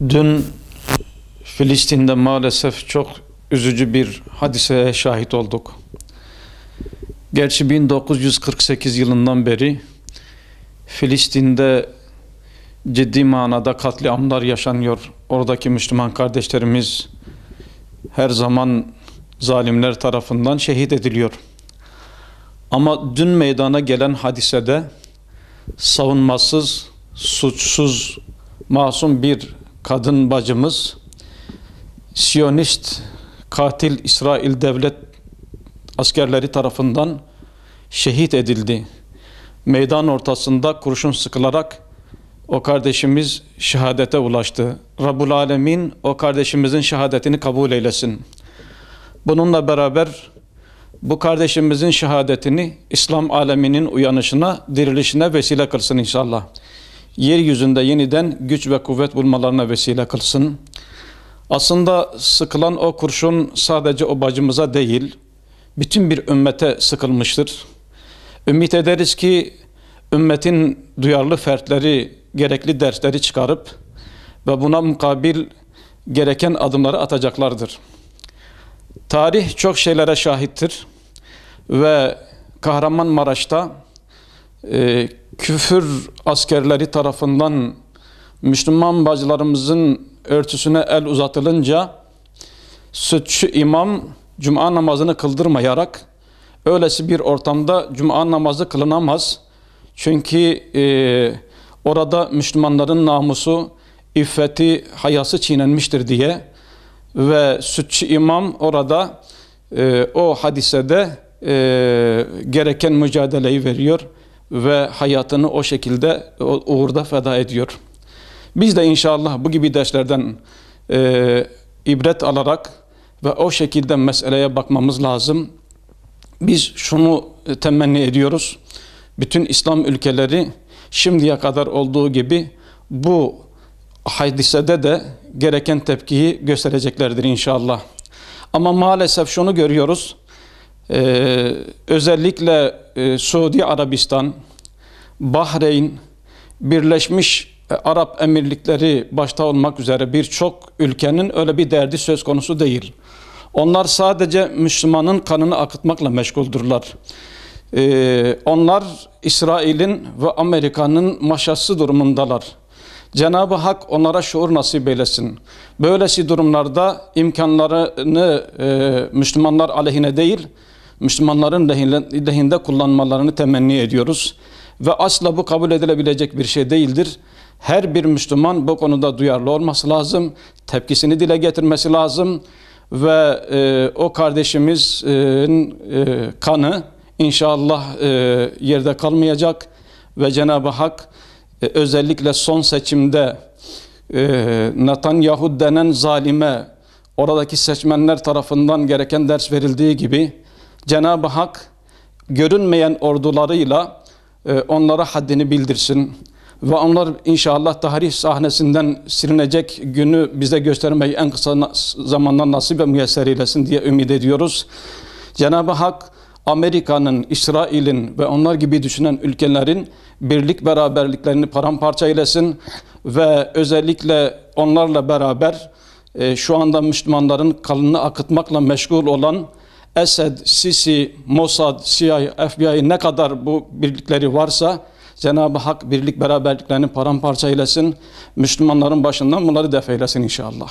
Dün Filistin'de maalesef çok üzücü bir hadiseye şahit olduk. Gerçi 1948 yılından beri Filistin'de ciddi manada katliamlar yaşanıyor. Oradaki Müslüman kardeşlerimiz her zaman zalimler tarafından şehit ediliyor. Ama dün meydana gelen hadisede savunmasız, suçsuz, masum bir kadın bacımız Siyonist katil İsrail devlet askerleri tarafından şehit edildi. Meydan ortasında kurşun sıkılarak o kardeşimiz şehadete ulaştı. Rabbul Alemin o kardeşimizin şehadetini kabul eylesin. Bununla beraber bu kardeşimizin şehadetini İslam aleminin uyanışına, dirilişine vesile kılsın inşallah. Yeryüzünde yeniden güç ve kuvvet bulmalarına vesile kılsın. Aslında sıkılan o kurşun sadece o bacımıza değil, bütün bir ümmete sıkılmıştır. Ümit ederiz ki ümmetin duyarlı fertleri gerekli dersleri çıkarıp ve buna mukabil gereken adımları atacaklardır. Tarih çok şeylere şahittir ve Kahramanmaraş'ta küfür askerleri tarafından Müslüman bacılarımızın örtüsüne el uzatılınca sütçü imam cuma namazını kıldırmayarak öylesi bir ortamda cuma namazı kılınamaz. Çünkü orada Müslümanların namusu, iffeti, hayası çiğnenmiştir diye ve sütçü imam orada o hadisede gereken mücadeleyi veriyor ve hayatını o şekilde uğurda feda ediyor. Biz de inşallah bu gibi derslerden ibret alarak ve o şekilde meseleye bakmamız lazım. Biz şunu temenni ediyoruz. Bütün İslam ülkeleri şimdiye kadar olduğu gibi bu hadisede de gereken tepkiyi göstereceklerdir inşallah. Ama maalesef şunu görüyoruz. Özellikle Suudi Arabistan, Bahreyn, Birleşmiş Arap Emirlikleri başta olmak üzere birçok ülkenin öyle bir derdi söz konusu değil. Onlar sadece Müslümanın kanını akıtmakla meşguldürler. Onlar İsrail'in ve Amerika'nın maşası durumundalar. Cenab-ı Hak onlara şuur nasip eylesin. Böylesi durumlarda imkanlarını Müslümanlar aleyhine değil, Müslümanların lehinde kullanmalarını temenni ediyoruz. Ve asla bu kabul edilebilecek bir şey değildir. Her bir Müslüman bu konuda duyarlı olması lazım, tepkisini dile getirmesi lazım ve o kardeşimizin kanı inşallah yerde kalmayacak ve Cenab-ı Hak özellikle son seçimde Netanyahu denen zalime oradaki seçmenler tarafından gereken ders verildiği gibi Cenab-ı Hak görünmeyen ordularıyla onlara haddini bildirsin ve onlar inşallah tarih sahnesinden silinecek günü bize göstermeyi en kısa zamanda nasip ve müyesser eylesin diye ümit ediyoruz. Cenab-ı Hak Amerika'nın, İsrail'in ve onlar gibi düşünen ülkelerin birlik beraberliklerini paramparça eylesin ve özellikle onlarla beraber şu anda Müslümanların kanını akıtmakla meşgul olan Esed, Sisi, Mossad, CIA, FBI ne kadar bu birlikleri varsa Cenab-ı Hak birlik beraberliklerini paramparça eylesin. Müslümanların başından bunları def eylesin inşallah.